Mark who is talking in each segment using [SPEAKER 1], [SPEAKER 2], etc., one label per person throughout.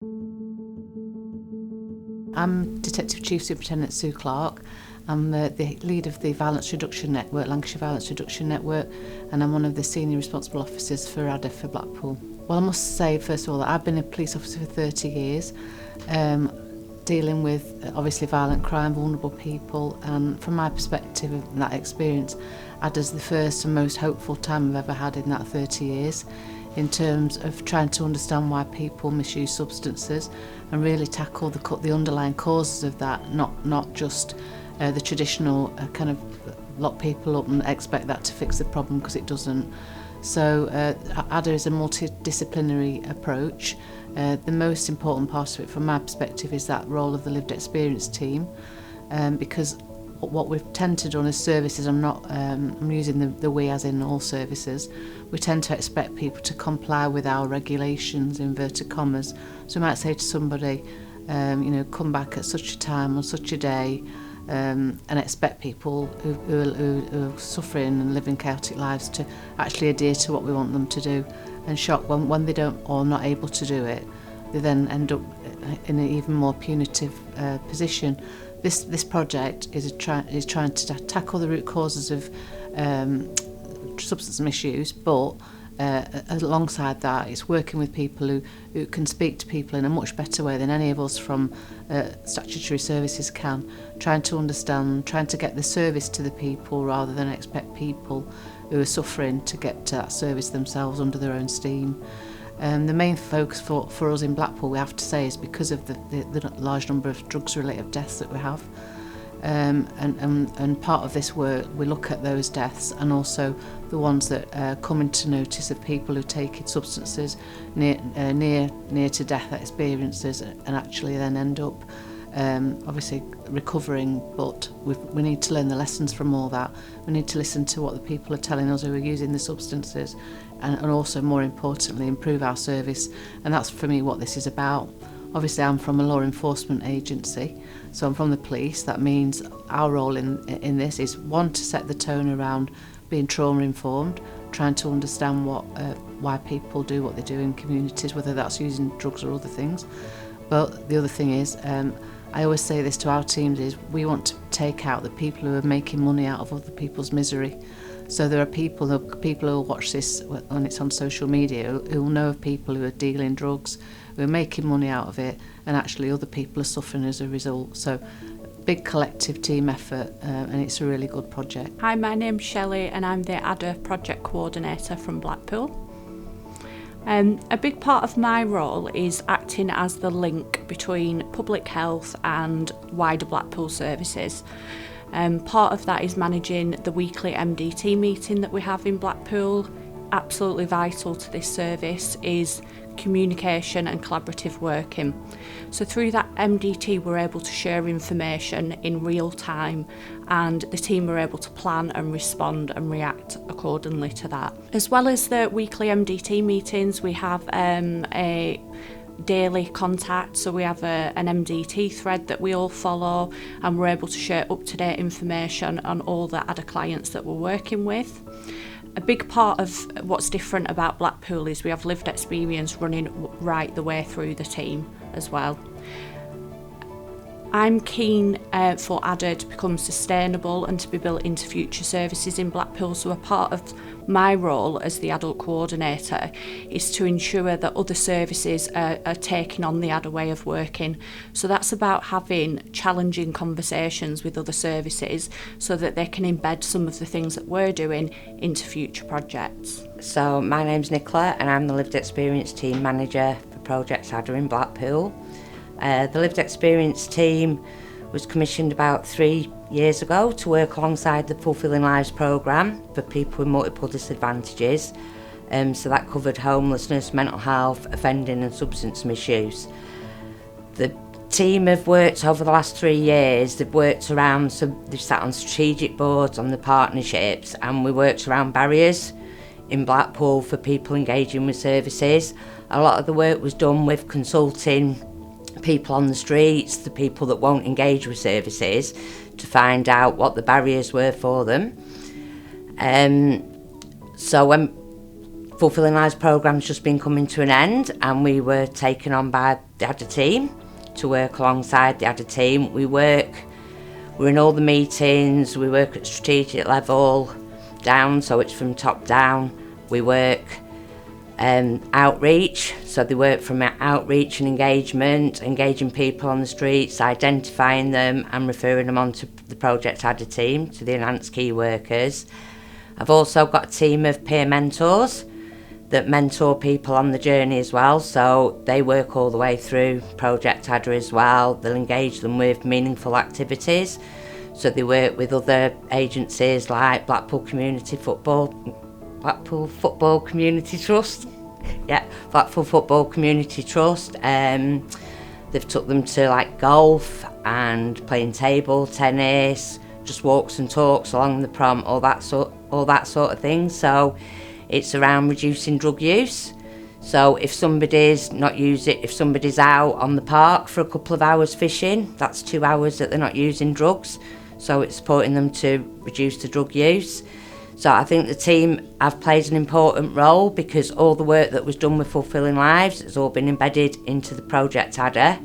[SPEAKER 1] I'm Detective Chief Superintendent Sue Clark. I'm the lead of the Violence Reduction Network, Lancashire Violence Reduction Network, and I'm one of the senior responsible officers for ADDER for Blackpool. Well, I must say, first of all, that I've been a police officer for 30 years, dealing with obviously violent crime, vulnerable people, and from my perspective of that experience, ADDER's the first and most hopeful time I've ever had in that 30 years. In terms of trying to understand why people misuse substances and really tackle the underlying causes of that, not just the traditional kind of lock people up and expect that to fix the problem, because it doesn't. So ADDER is a multidisciplinary approach. The most important part of it from my perspective is that role of the lived experience team, because what we've tend to do as services, I'm using the we as in all services, we tend to expect people to comply with our regulations, inverted commas. So we might say to somebody, come back at such a time on such a day, and expect people who are suffering and living chaotic lives to actually adhere to what we want them to do. And shock when they don't or not able to do it, they then end up in an even more punitive position. This project is trying to tackle the root causes of substance misuse, but alongside that, it's working with people who can speak to people in a much better way than any of us from statutory services can, trying to understand, trying to get the service to the people rather than expect people who are suffering to get to that service themselves under their own steam. The main focus for us in Blackpool, we have to say, is because of the large number of drugs-related deaths that we have. And part of this work, we look at those deaths and also the ones that come into notice of people who take substances near to death experiences and actually then end up obviously recovering, but we need to learn the lessons from all that. We need to listen to what the people are telling us who are using the substances, and also, more importantly, improve our service. And that's for me what this is about. Obviously, I'm from a law enforcement agency, so I'm from the police. That means our role in this is, one, to set the tone around being trauma informed, trying to understand why people do what they do in communities, whether that's using drugs or other things. But the other thing is, I always say this to our teams, is we want to take out the people who are making money out of other people's misery. So there are people who will watch this when it's on social media who will know of people who are dealing drugs, who are making money out of it, and actually other people are suffering as a result. So big collective team effort, and it's a really good project.
[SPEAKER 2] Hi, my name's Shelley and I'm the ADDER project coordinator from Blackpool. A big part of my role is acting as the link between public health and wider Blackpool services. Part of that is managing the weekly MDT meeting that we have in Blackpool. Absolutely vital to this service is communication and collaborative working. So through that MDT, we're able to share information in real time, and the team are able to plan and respond and react accordingly to that. As well as the weekly MDT meetings, we have a daily contact, so we have an MDT thread that we all follow, and we're able to share up-to-date information on all the ADDER clients that we're working with. A big part of what's different about Blackpool is we have lived experience running right the way through the team as well. I'm keen for ADDER to become sustainable and to be built into future services in Blackpool, so a part of my role as the adult coordinator is to ensure that other services are taking on the ADDER way of working. So that's about having challenging conversations with other services so that they can embed some of the things that we're doing into future projects.
[SPEAKER 3] So my name's Nicola and I'm the Lived Experience Team Manager for Project ADDER in Blackpool. The Lived Experience team was commissioned about 3 years ago to work alongside the Fulfilling Lives programme for people with multiple disadvantages. So that covered homelessness, mental health, offending and substance misuse. The team have worked over the last 3 years, they've worked around, so they've sat on strategic boards on the partnerships, and we worked around barriers in Blackpool for people engaging with services. A lot of the work was done with consulting people on the streets, the people that won't engage with services, to find out what the barriers were for them. So when Fulfilling Lives programme's just been coming to an end, and we were taken on by the ADDER team to work alongside the ADDER team. We're in all the meetings, we work at strategic level, down, so it's from top down. We work outreach, so they work from outreach and engagement, engaging people on the streets, identifying them and referring them on to the Project ADDER team, to the enhanced key workers. I've also got a team of peer mentors that mentor people on the journey as well, so they work all the way through Project ADDER as well. They'll engage them with meaningful activities, so they work with other agencies like Blackpool Football Community Trust. Blackpool Football Community Trust. They've took them to like golf and playing table tennis, just walks and talks along the prom, all that sort of thing. So it's around reducing drug use. So if somebody's out on the park for a couple of hours fishing, that's 2 hours that they're not using drugs. So it's supporting them to reduce the drug use. So I think the team have played an important role, because all the work that was done with Fulfilling Lives has all been embedded into the Project ADDER.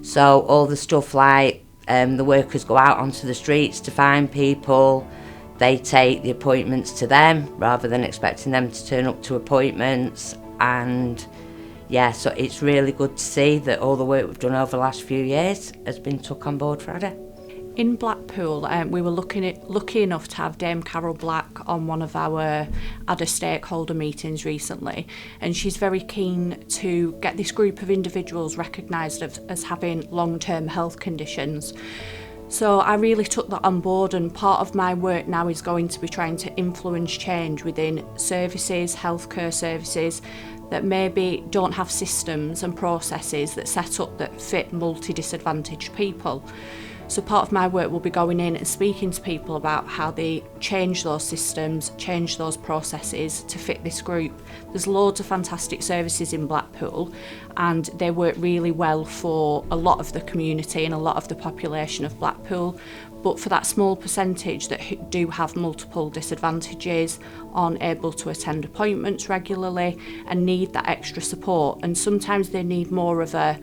[SPEAKER 3] So all the stuff like the workers go out onto the streets to find people, they take the appointments to them rather than expecting them to turn up to appointments. And yeah, so it's really good to see that all the work we've done over the last few years has been took on board for ADDER.
[SPEAKER 2] In Blackpool, we were lucky enough to have Dame Carol Black on one of our ADDER stakeholder meetings recently, and she's very keen to get this group of individuals recognised as having long-term health conditions. So I really took that on board, and part of my work now is going to be trying to influence change within services, healthcare services, that maybe don't have systems and processes that set up that fit multi-disadvantaged people. So part of my work will be going in and speaking to people about how they change those systems, change those processes to fit this group. There's loads of fantastic services in Blackpool, and they work really well for a lot of the community and a lot of the population of Blackpool. But for that small percentage that do have multiple disadvantages, aren't able to attend appointments regularly and need that extra support, and sometimes they need more of a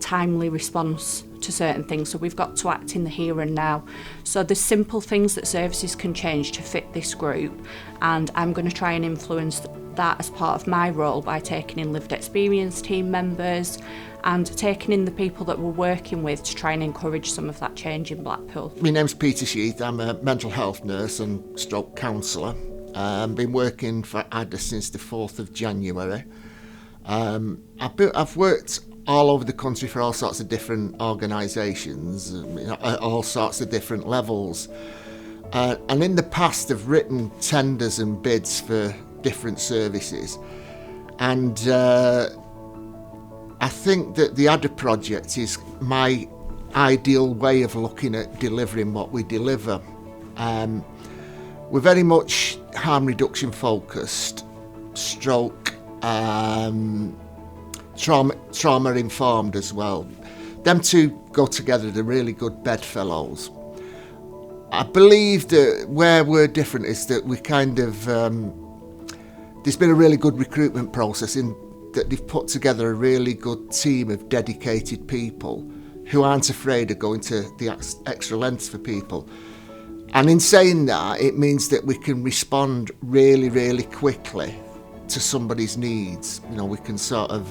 [SPEAKER 2] timely response to certain things, so we've got to act in the here and now. So there's simple things that services can change to fit this group, and I'm going to try and influence that as part of my role by taking in lived experience team members and taking in the people that we're working with to try and encourage some of that change in Blackpool.
[SPEAKER 4] My name's Peter Sheath. I'm a mental health nurse and stroke counsellor. I've been working for ADDER since the 4th of January. I've worked all over the country for all sorts of different organisations, at all sorts of different levels. And in the past I've written tenders and bids for different services. And I think that the ADDER project is my ideal way of looking at delivering what we deliver. We're very much harm reduction focused, stroke, trauma informed as well. Them two go together, they're really good bedfellows. I believe that where we're different is that we kind of, there's been a really good recruitment process in that they've put together a really good team of dedicated people who aren't afraid of going to the extra lengths for people. And in saying that, it means that we can respond really, really quickly to somebody's needs. We can sort of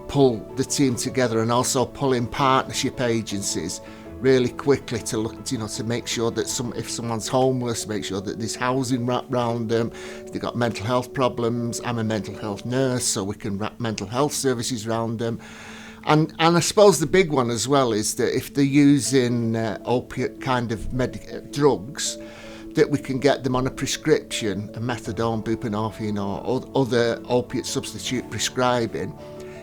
[SPEAKER 4] pull the team together and also pull in partnership agencies really quickly to look, to make sure that if someone's homeless, make sure that there's housing wrapped around them. If they've got mental health problems, I'm a mental health nurse, so we can wrap mental health services around them. And I suppose the big one as well is that if they're using opiate kind of drugs, that we can get them on a prescription, a methadone, buprenorphine or other opiate substitute prescribing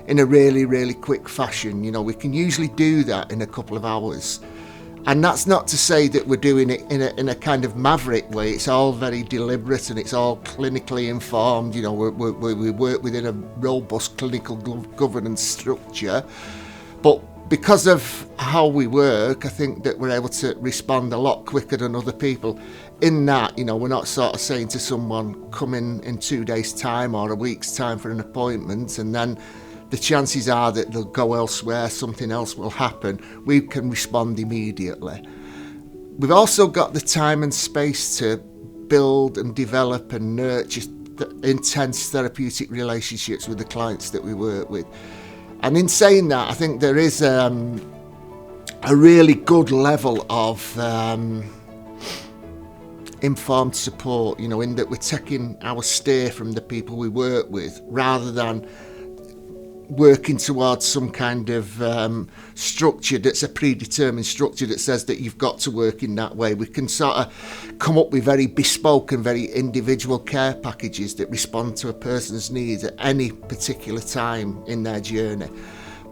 [SPEAKER 4] in a really, really quick fashion. We can usually do that in a couple of hours. And that's not to say that we're doing it in a kind of maverick way. It's all very deliberate and it's all clinically informed. We work within a robust clinical governance structure. But because of how we work, I think that we're able to respond a lot quicker than other people. in that, we're not sort of saying to someone, come in 2 days' time or a week's time for an appointment, and then the chances are that they'll go elsewhere, something else will happen. We can respond immediately. We've also got the time and space to build and develop and nurture intense therapeutic relationships with the clients that we work with. And in saying that, I think there is a really good level of informed support, in that we're taking our steer from the people we work with rather than working towards some kind of structure that's a predetermined structure that says that you've got to work in that way. We can sort of come up with very bespoke and very individual care packages that respond to a person's needs at any particular time in their journey.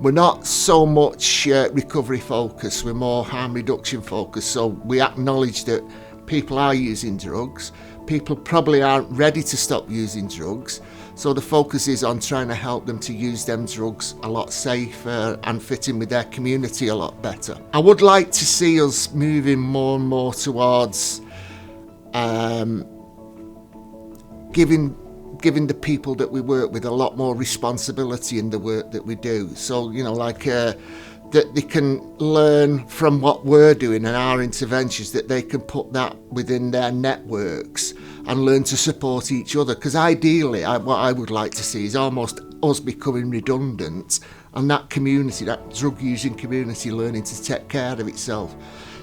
[SPEAKER 4] We're not so much recovery focused, we're more harm reduction focused. So we acknowledge that people are using drugs, people probably aren't ready to stop using drugs, so the focus is on trying to help them to use them drugs a lot safer and fit in with their community a lot better. I would like to see us moving more and more towards giving the people that we work with a lot more responsibility in the work that we do. So, that they can learn from what we're doing and our interventions, that they can put that within their networks and learn to support each other. Because ideally, what I would like to see is almost us becoming redundant, and that community, that drug using community, learning to take care of itself,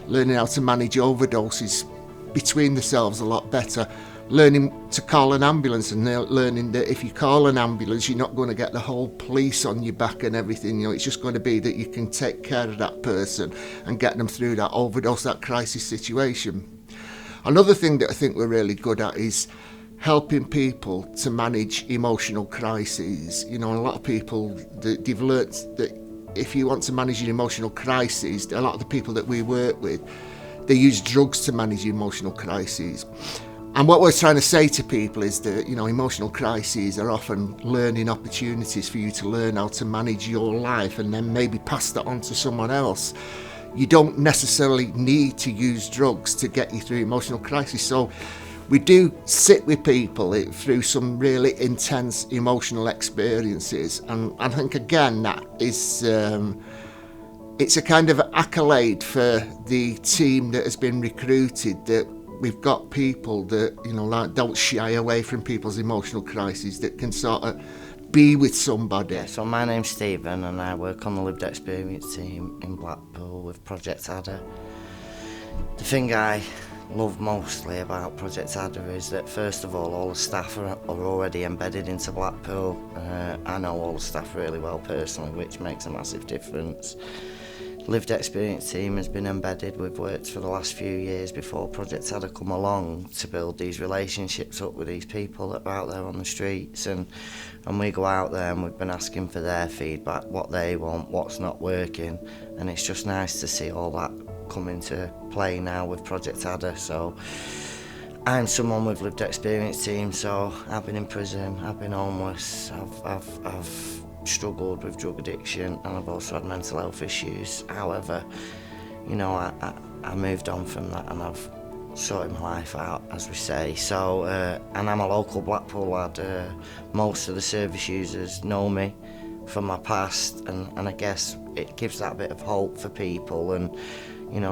[SPEAKER 4] learning how to manage overdoses between themselves a lot better, learning to call an ambulance, and learning that if you call an ambulance, you're not going to get the whole police on your back and everything. It's just going to be that you can take care of that person and get them through that overdose, that crisis situation. Another thing that I think we're really good at is helping people to manage emotional crises. A lot of people, they've learnt that if you want to manage an emotional crisis, a lot of the people that we work with, they use drugs to manage emotional crises. And what we're trying to say to people is that, emotional crises are often learning opportunities for you to learn how to manage your life and then maybe pass that on to someone else. You don't necessarily need to use drugs to get you through emotional crisis. So we do sit with people through some really intense emotional experiences. And I think, again, that is... it's a kind of accolade for the team that has been recruited, that we've got people that, don't shy away from people's emotional crises, that can sort of be with somebody.
[SPEAKER 5] Yeah, so my name's Stephen and I work on the lived experience team in Blackpool with Project ADDER. The thing I love mostly about Project ADDER is that, first of all the staff are already embedded into Blackpool. I know all the staff really well personally, which makes a massive difference. Lived experience team has been embedded. We've worked for the last few years before Project ADDER come along to build these relationships up with these people that are out there on the streets, and we go out there and we've been asking for their feedback, what they want, what's not working, and it's just nice to see all that come into play now with Project ADDER. So I'm someone with lived experience team, so I've been in prison, I've been homeless, I've struggled with drug addiction, and I've also had mental health issues. However, I moved on from that and I've sorted my life out, as we say. So, and I'm a local Blackpool lad. Most of the service users know me from my past, and I guess it gives that bit of hope for people. And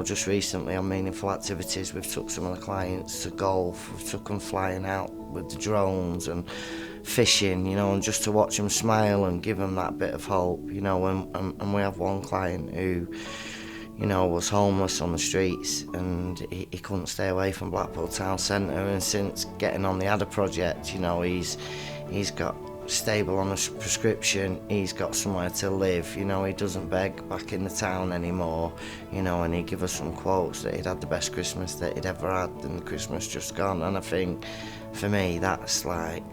[SPEAKER 5] just recently on Meaningful Activities, we've took some of the clients to golf, we've took them flying out with the drones and fishing, and just to watch them smile and give them that bit of hope, and we have one client who, was homeless on the streets, and he couldn't stay away from Blackpool Town Centre, and since getting on the ADDER project, he's got stable on a prescription, he's got somewhere to live, he doesn't beg back in the town anymore, and he gave us some quotes that he'd had the best Christmas that he'd ever had, and the Christmas just gone, and I think for me that's like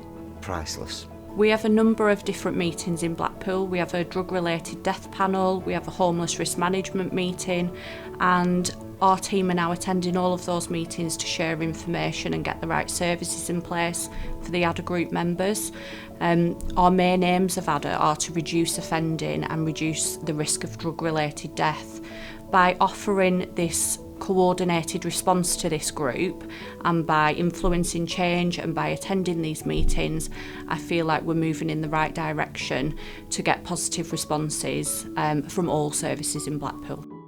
[SPEAKER 5] priceless.
[SPEAKER 2] We have a number of different meetings in Blackpool. We have a drug-related death panel, we have a homeless risk management meeting, and our team are now attending all of those meetings to share information and get the right services in place for the ADDER group members. Our main aims of ADDER are to reduce offending and reduce the risk of drug-related death. By offering this coordinated response to this group, and by influencing change and by attending these meetings, I feel like we're moving in the right direction to get positive responses from all services in Blackpool.